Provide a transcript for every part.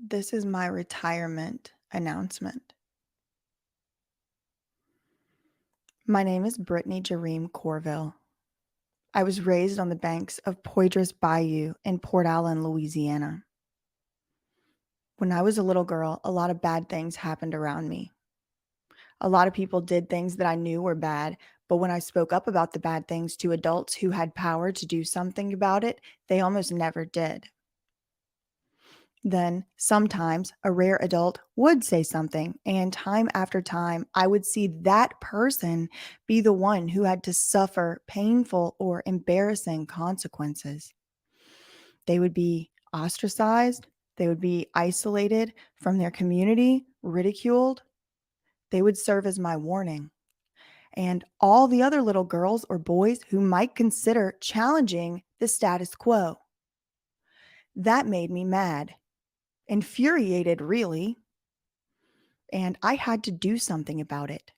This is my retirement announcement. My name is Brittany Jareem Courville. I was raised on the banks of Poydras Bayou in Port Allen, Louisiana. When I was a little girl, a lot of bad things happened around me. A lot of people did things that I knew were bad, but when I spoke up about the bad things to adults who had power to do something about it, they almost never did. Then, sometimes a rare adult would say something, and time after time, I would see that person be the one who had to suffer painful or embarrassing consequences. They would be ostracized, they would be isolated from their community, ridiculed. They would serve as my warning. And all the other little girls or boys who might consider challenging the status quo. That made me mad, infuriated, really. And I had to do something about it.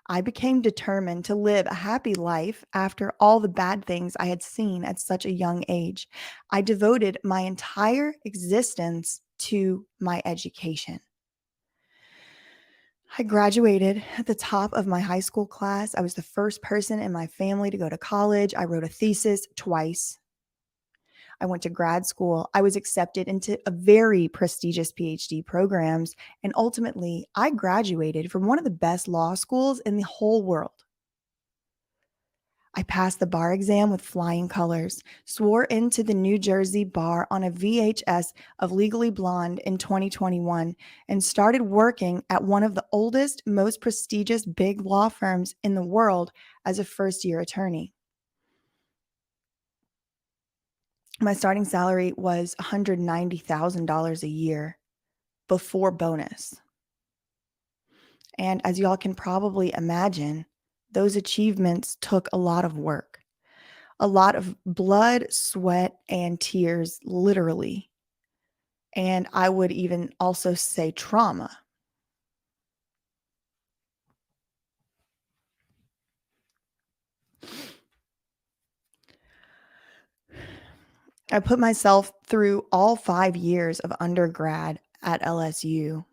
I became determined to live a happy life after all the bad things I had seen at such a young age. I devoted my entire existence to my education. I graduated at the top of my high school class. I was the first person in my family to go to college. I wrote a thesis twice. I went to grad school. I was accepted into a very prestigious PhD programs. And ultimately, I graduated from one of the best law schools in the whole world. I passed the bar exam with flying colors, swore into the New Jersey bar on a VHS of Legally Blonde in 2021, and started working at one of the oldest, most prestigious big law firms in the world as a first-year attorney. My starting salary was $190,000 a year before bonus. And as y'all can probably imagine, those achievements took a lot of work, a lot of blood, sweat, and tears, literally. And I would even also say trauma. I put myself through all 5 years of undergrad at LSU.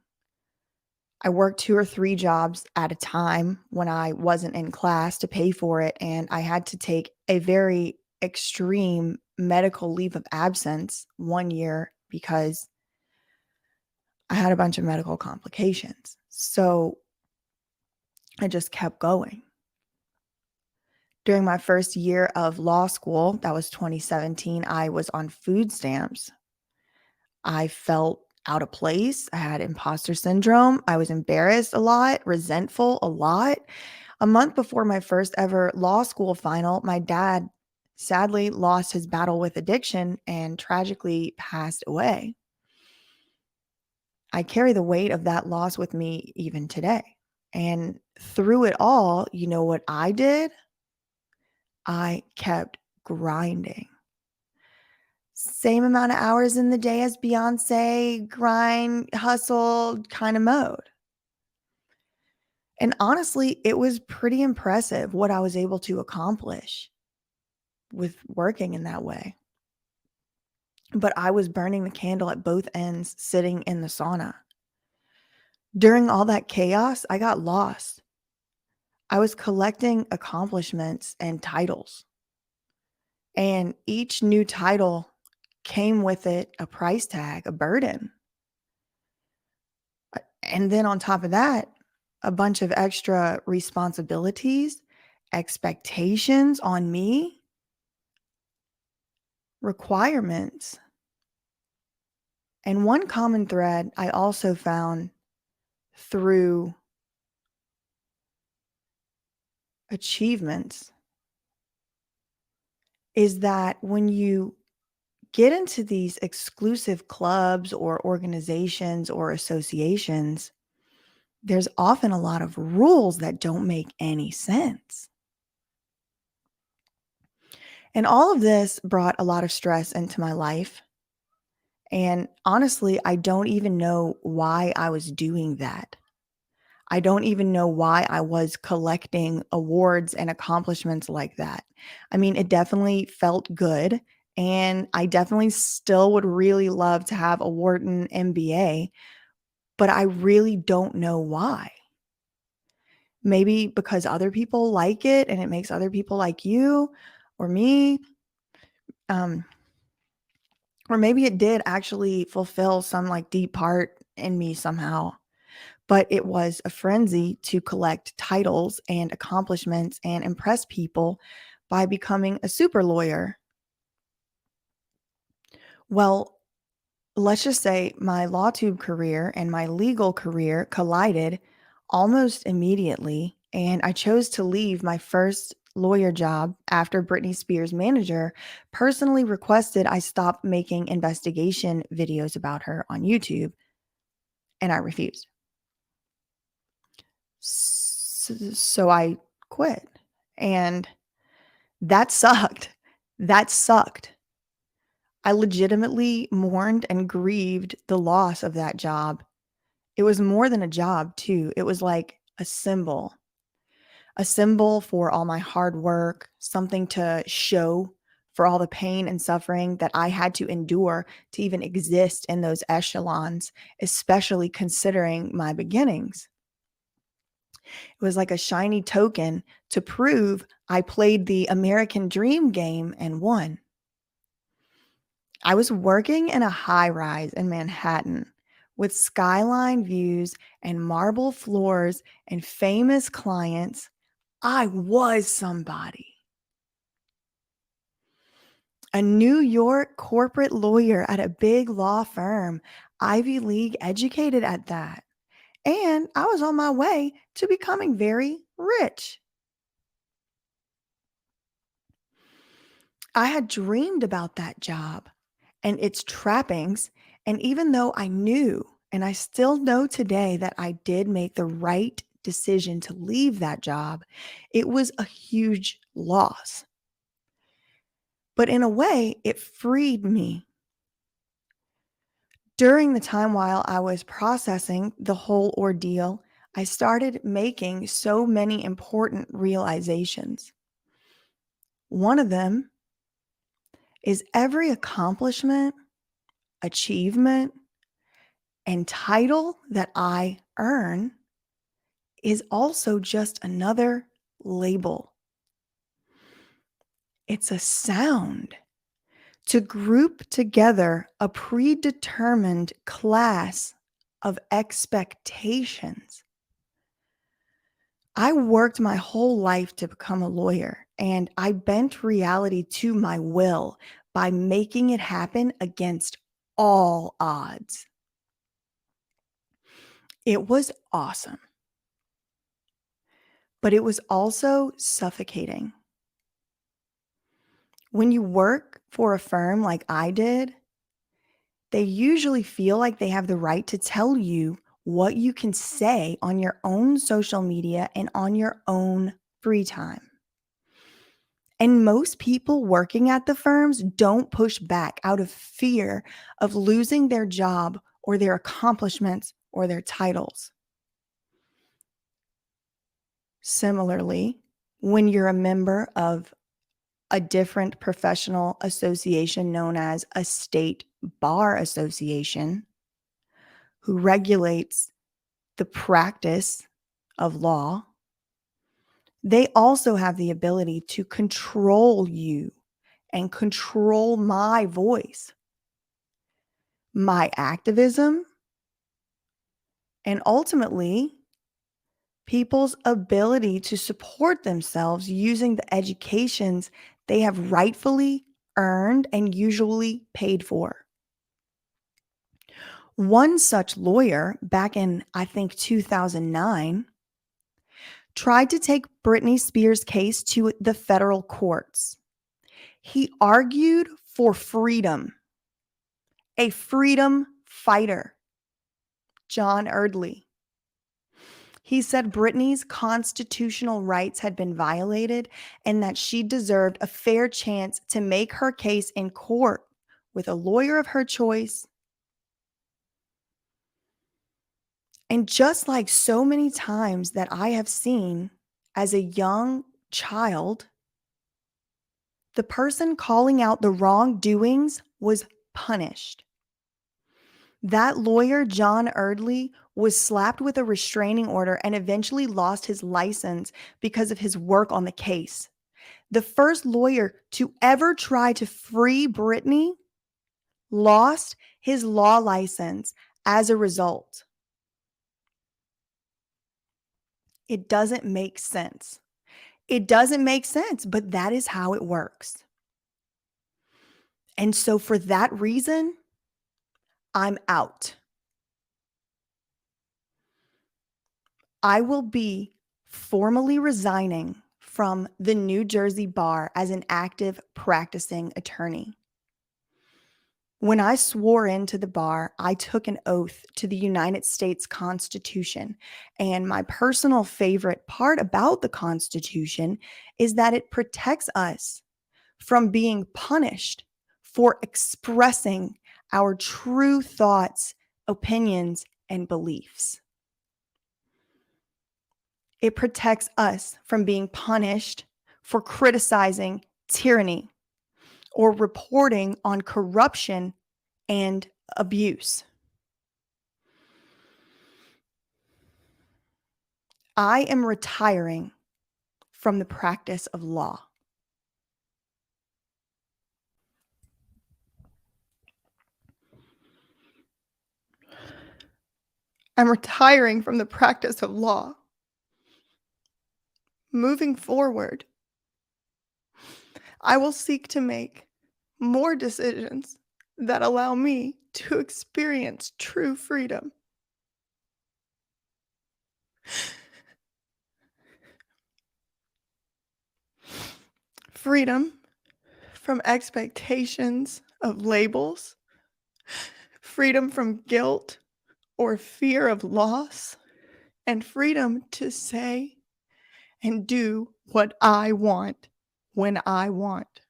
I worked 2 or 3 jobs at a time when I wasn't in class to pay for it, and I had to take a very extreme medical leave of absence 1 year because I had a bunch of medical complications. So I just kept going. During my first year of law school, that was 2017, I was on food stamps. I felt out of place. I had imposter syndrome. I was embarrassed a lot, resentful a lot. A month before my first ever law school final, my dad sadly lost his battle with addiction and tragically passed away. I carry the weight of that loss with me even today. And through it all, you know what I did? I kept grinding. Same amount of hours in the day as Beyonce, grind, hustle kind of mode. And honestly, it was pretty impressive what I was able to accomplish with working in that way. But I was burning the candle at both ends, sitting in the sauna. During all that chaos, I got lost. I was collecting accomplishments and titles. And each new title came with it a price tag, a burden. And then on top of that, a bunch of extra responsibilities, expectations on me, requirements. And one common thread I also found through achievements is that when you get into these exclusive clubs or organizations or associations, there's often a lot of rules that don't make any sense. And all of this brought a lot of stress into my life. And honestly, I don't even know why I was doing that. I don't even know why I was collecting awards and accomplishments like that. I mean, it definitely felt good, and I definitely still would really love to have a Wharton MBA, but I really don't know why. Maybe because other people like it and it makes other people like you or me. Um, or maybe it did actually fulfill some like deep part in me somehow. But it was a frenzy to collect titles and accomplishments and impress people by becoming a super lawyer. Well, let's just say my law tube career and my legal career collided almost immediately, and I chose to leave my first lawyer job after Britney Spears' manager personally requested I stop making investigation videos about her on YouTube, and I refused. So I quit, and that sucked. That sucked. I legitimately mourned and grieved the loss of that job. It was more than a job, too. It was like a symbol for all my hard work, something to show for all the pain and suffering that I had to endure to even exist in those echelons, especially considering my beginnings. It was like a shiny token to prove I played the American dream game and won. I was working in a high rise in Manhattan with skyline views and marble floors and famous clients. I was somebody. A New York corporate lawyer at a big law firm, Ivy League educated at that. And I was on my way to becoming very rich. I had dreamed about that job and its trappings. And even though I knew, and I still know today, that I did make the right decision to leave that job, it was a huge loss. But in a way, it freed me. During the time while I was processing the whole ordeal, I started making so many important realizations. One of them is every accomplishment, achievement, and title that I earn is also just another label. It's a sound to group together a predetermined class of expectations. I worked my whole life to become a lawyer, and I bent reality to my will by making it happen against all odds. It was awesome, but it was also suffocating. When you work for a firm like I did, they usually feel like they have the right to tell you what you can say on your own social media and on your own free time. And most people working at the firms don't push back out of fear of losing their job or their accomplishments or their titles. Similarly, when you're a member of a different professional association known as a state bar association, who regulates the practice of law, they also have the ability to control you and control my voice, my activism, and ultimately people's ability to support themselves using the educations they have rightfully earned and usually paid for. One such lawyer back in, I think, 2009 tried to take Britney Spears' case to the federal courts. He argued for freedom, a freedom fighter, John Erdley. He said Britney's constitutional rights had been violated and that she deserved a fair chance to make her case in court with a lawyer of her choice. And just like so many times that I have seen as a young child, the person calling out the wrongdoings was punished. That lawyer, John Erdley, was slapped with a restraining order and eventually lost his license because of his work on the case. The first lawyer to ever try to free Britney lost his law license as a result. It doesn't make sense. It doesn't make sense, but that is how it works. And so for that reason, I'm out. I will be formally resigning from the New Jersey bar as an active practicing attorney. When I swore into the bar, I took an oath to the United States Constitution. And my personal favorite part about the Constitution is that it protects us from being punished for expressing our true thoughts, opinions, and beliefs. It protects us from being punished for criticizing tyranny or reporting on corruption and abuse. I am retiring from the practice of law. I'm retiring from the practice of law. Moving forward, I will seek to make more decisions that allow me to experience true freedom. Freedom from expectations of labels, freedom from guilt or fear of loss, and freedom to say and do what I want when I want.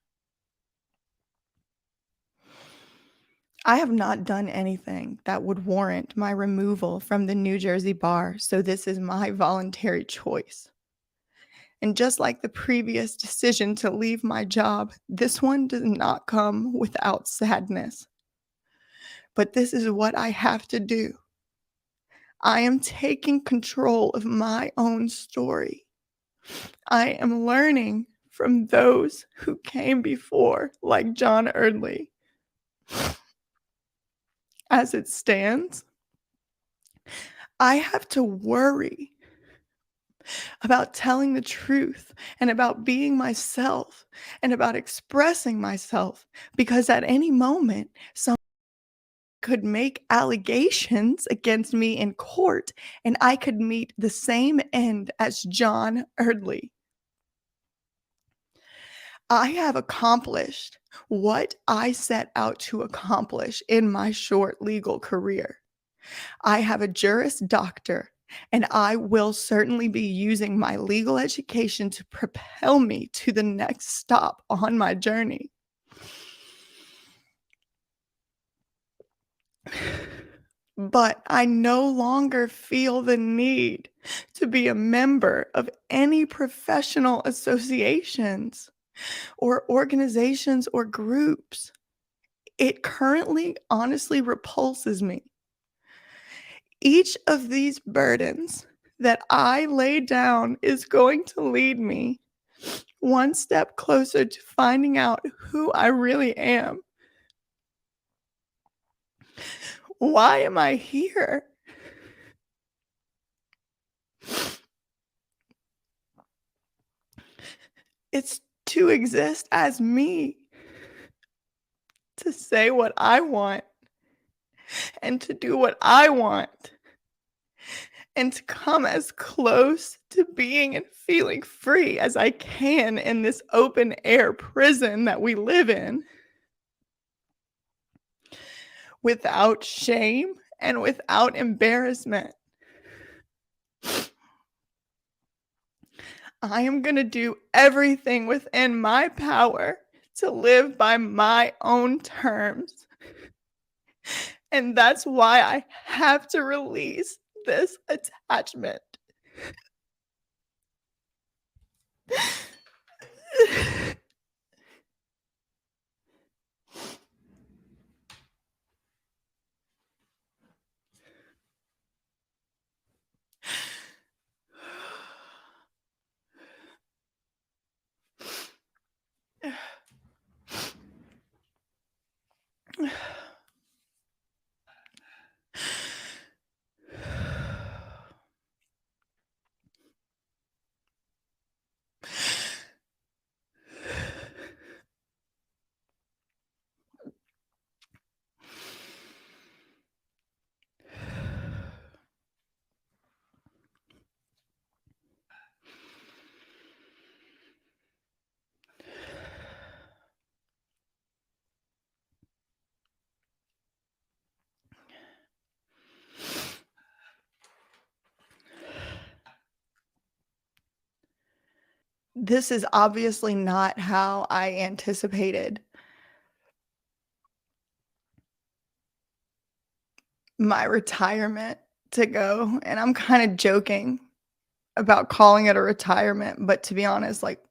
I have not done anything that would warrant my removal from the New Jersey bar, so this is my voluntary choice. And just like the previous decision to leave my job, this one does not come without sadness. But this is what I have to do. I am taking control of my own story. I am learning from those who came before, like John Erdley. As it stands, I have to worry about telling the truth and about being myself and about expressing myself because at any moment, someone could make allegations against me in court and I could meet the same end as John Erdley. I have accomplished what I set out to accomplish in my short legal career. I have a Juris Doctor, and I will certainly be using my legal education to propel me to the next stop on my journey. But I no longer feel the need to be a member of any professional associations or organizations or groups. It currently honestly repulses me. Each of these burdens that I lay down is going to lead me one step closer to finding out who I really am. Why am I here? It's to exist as me, to say what I want, and to do what I want, and to come as close to being and feeling free as I can in this open air prison that we live in, without shame and without embarrassment. I am going to do everything within my power to live by my own terms. And that's why I have to release this attachment. This is obviously not how I anticipated my retirement to go, and I'm kinda joking about calling it a retirement, but to be honest, like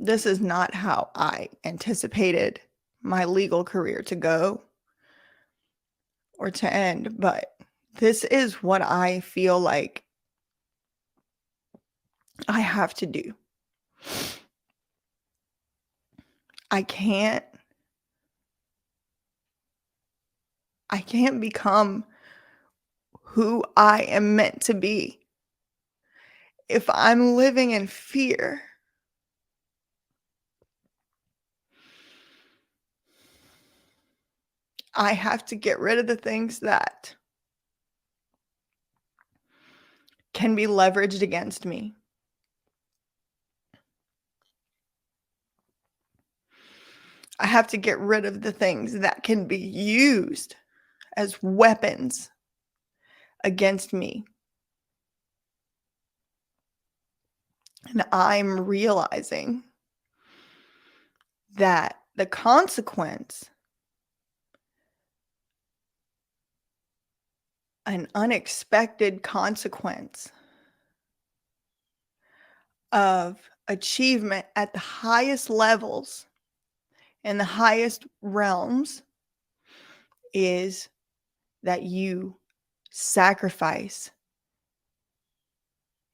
this is not how I anticipated my legal career to go or to end, but this is what I feel like I have to do. I can't I can't become who I am meant to be if I'm living in fear. I have to get rid of the things that can be leveraged against me. I have to get rid of the things that can be used as weapons against me. And I'm realizing that the consequence, an unexpected consequence of achievement at the highest levels in the highest realms, is that you sacrifice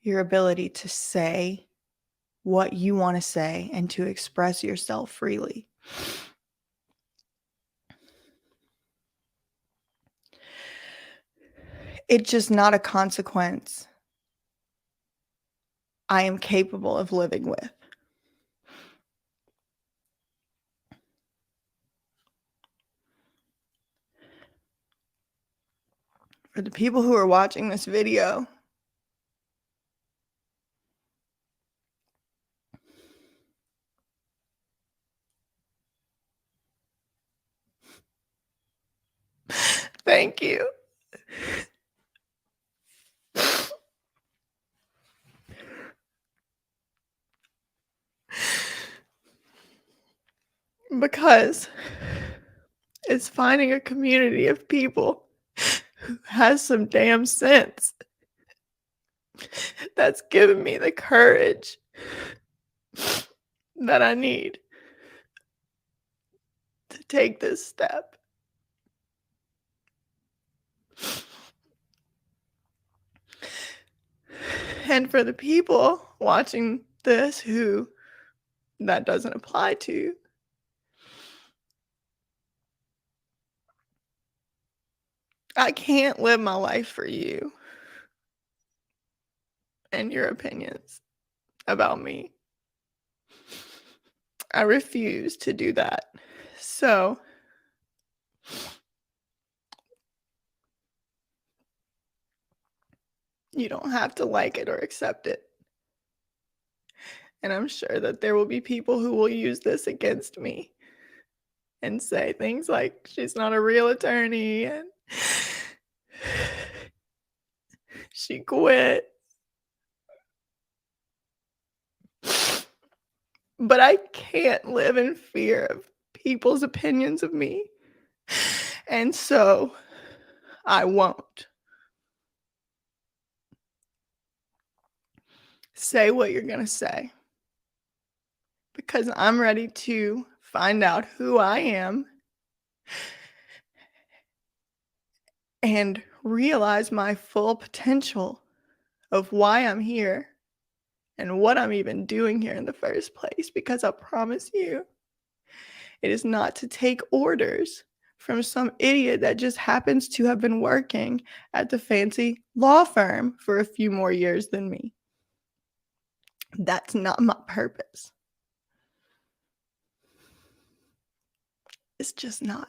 your ability to say what you want to say and to express yourself freely. It's just not a consequence I am capable of living with. For the people who are watching this video, thank you. Because it's finding a community of people who has some damn sense that's given me the courage that I need to take this step. And for the people watching this who that doesn't apply to, I can't live my life for you and your opinions about me. I refuse to do that. So you don't have to like it or accept it. And I'm sure that there will be people who will use this against me. and say things like she's not a real attorney and she quit. But I can't live in fear of people's opinions of me. And so I won't. Say what you're going to say because I'm ready to find out who I am and realize my full potential of why I'm here and what I'm even doing here in the first place. Because I promise you, it is not to take orders from some idiot that just happens to have been working at the fancy law firm for a few more years than me. That's not my purpose. It's just not.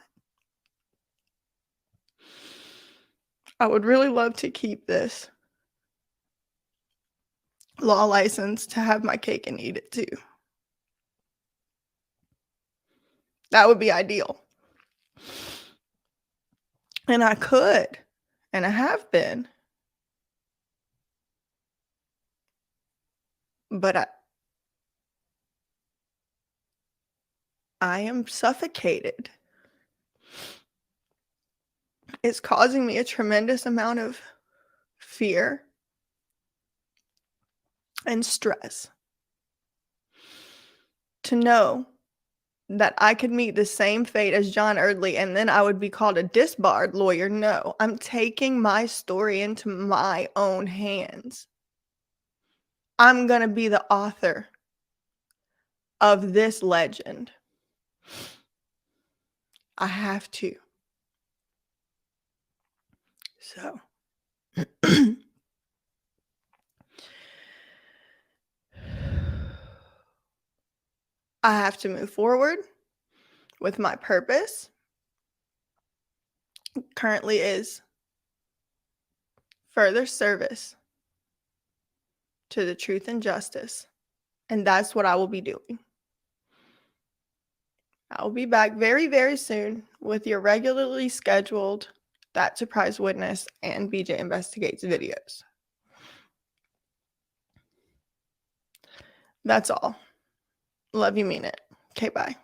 I would really love to keep this law license to have my cake and eat it too. That would be ideal. And I could, and I have been. But I am suffocated. It's causing me a tremendous amount of fear and stress to know that I could meet the same fate as John Eardley and then I would be called a disbarred lawyer. No, I'm taking my story into my own hands. I'm going to be the author of this legend. I have to. So I have to move forward with my purpose. Currently is further service to the truth and justice. And that's what I will be doing. I will be back very, very soon with your regularly scheduled That Surprise Witness and BJ Investigates videos. That's all. Love you, mean it. Okay, bye.